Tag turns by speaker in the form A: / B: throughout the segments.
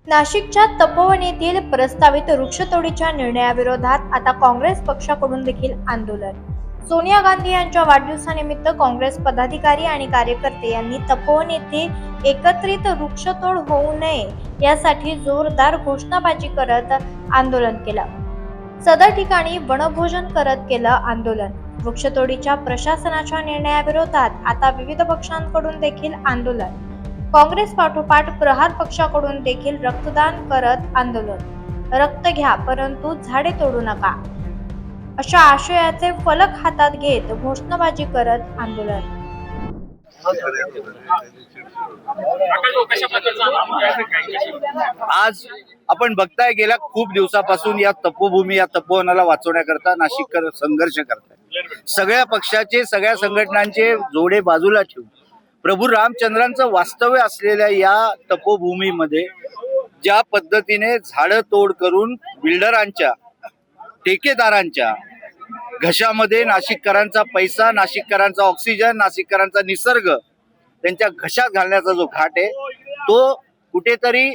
A: नाशिकच्या तपोवन येथील प्रस्तावित वृक्षतोडीच्या निर्णयाविरोधात आता काँग्रेस पक्षाकडून देखील आंदोलन। सोनिया गांधी यांच्या वाढदिवसानिमित्त काँग्रेस पदाधिकारी आणि कार्यकर्ते यांनी तपोवन येथे एकत्रित वृक्षतोड होऊ नये यासाठी जोरदार घोषणाबाजी करत आंदोलन केलं। सदर ठिकाणी वनभोजन करत केलं आंदोलन। वृक्षतोडीच्या प्रशासनाच्या निर्णयाविरोधात आता विविध पक्षांकडून देखील आंदोलन। काँग्रेस पाठोपाठ प्रहार पक्षाकडून देखील रक्तदान करत आंदोलन। रक्त घ्या परंतु झाडे तोडू नका अशा आशयाचे फलक हातात घेत घोषणाबाजी करत आंदोलन।
B: आज आपण बघताय गेल्या खूप दिवसापासून या तपोभूमी या तपोवनाला वाचवण्याकरता नाशिककर संघर्ष करताय। सगळ्या पक्षाचे सगळ्या संघटनांचे जोडे बाजूला ठेवून प्रभू रामचंद्रांचं वास्तव्य असलेल्या या तपोभूमीमध्ये ज्या पद्धतीने झाडं तोड करून बिल्डरांच्या ठेकेदारांच्या घशामध्ये नाशिककरांचा पैसा, नाशिककरांचा ऑक्सिजन, नाशिककरांचा निसर्ग त्यांच्या घशात घालण्याचा जो घाट आहे तो कुठेतरी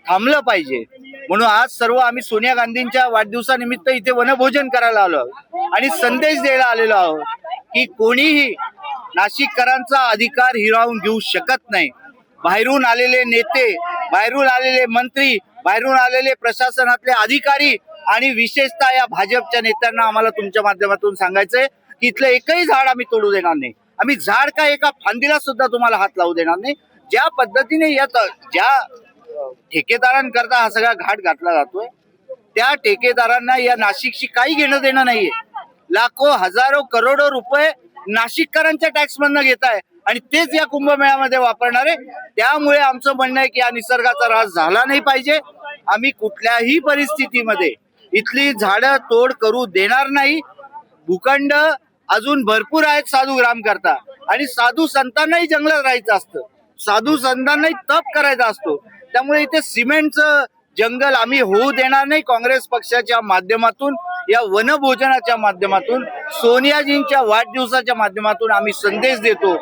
B: थांबलं पाहिजे। म्हणून आज सर्व आम्ही सोनिया गांधींच्या वाढदिवसानिमित्त इथे वनभोजन करायला आलो आणि संदेश द्यायला आलेलो आहोत की कोणीही नाशिककरांचा अधिकार हिरावून घेऊ शकत नाही। बाहेरून आलेले नेते, बाहेरून आलेले मंत्री, बाहेरून आलेले प्रशासनातले अधिकारी आणि विशेषतः या भाजपच्या नेत्यांना आम्हाला तुमच्या माध्यमातून सांगायचंय की इथलं एकही झाड आम्ही तोडू देणार नाही। आम्ही झाड का एका फांदीला सुद्धा तुम्हाला हात लावू देणार नाही। ज्या पद्धतीने ज्या ठेकेदारांकरता हा सगळा घाट घातला जातोय त्या ठेकेदारांना या नाशिकशी काही घेणं देणं नाहीये। लाखो हजारो करोडो रुपये नाशिककरांच्या टॅक्स मधनं घेताय आणि तेच या कुंभमेळ्यामध्ये वापरणार आहे। त्यामुळे आमचं म्हणणं आहे की या निसर्गाचा ऱ्हास झाला नाही पाहिजे। आम्ही कुठल्याही परिस्थितीमध्ये इथली झाडं तोड करू देणार नाही। भूखंड अजून भरपूर आहेत साधू ग्राम करता आणि साधू संतांनाही जंगलात राहायचं असतं, साधू संतांनाही तप करायचा असतो। त्यामुळे इथे सिमेंटचं जंगल आम्ही होऊ देणार नाही। काँग्रेस पक्षाच्या माध्यमातून या वनभोजनाच्या माध्यमातून सोनियाजींच्या वाढदिवसाच्या माध्यमातून आम्ही संदेश देतो।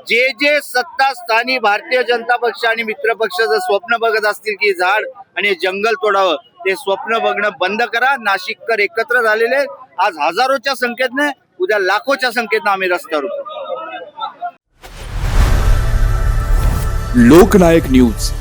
B: जे जे सत्ता स्थानी भारतीय जनता पक्ष आणि मित्र पक्ष जर स्वप्न बघत असतील की झाड आणि जंगल तोडावं, ते स्वप्न बघणं बंद करा। नाशिककर एकत्र झालेले आज हजारोच्या संख्येने, उद्या लाखोच्या संख्येने आम्ही रस्त्यावर उतरू।
C: लोकनायक न्यूज